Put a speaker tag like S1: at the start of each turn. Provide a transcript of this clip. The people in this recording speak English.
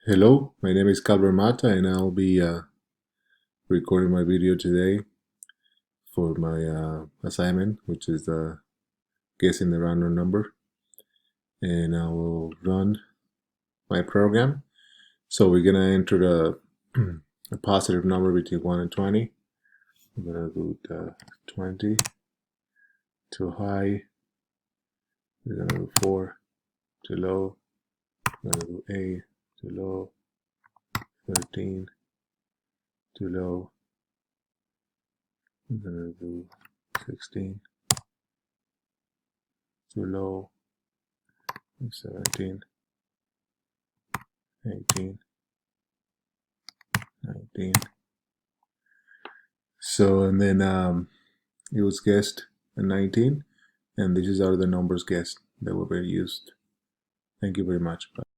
S1: Hello, my name is Calver Mata and I'll be recording my video today for my assignment, which is guessing the random number. And I will run my program. So we're going to enter a positive number between 1 and 20. I'm going to do the 20, too high. We're going to do 4, too low. I'm going to do 8, too low. 13, too low. I'm going to do 16, too low. 17, 18, 19. So, and then it was guessed at 19, and these are the numbers guessed that were very used. Thank you very much. Bye.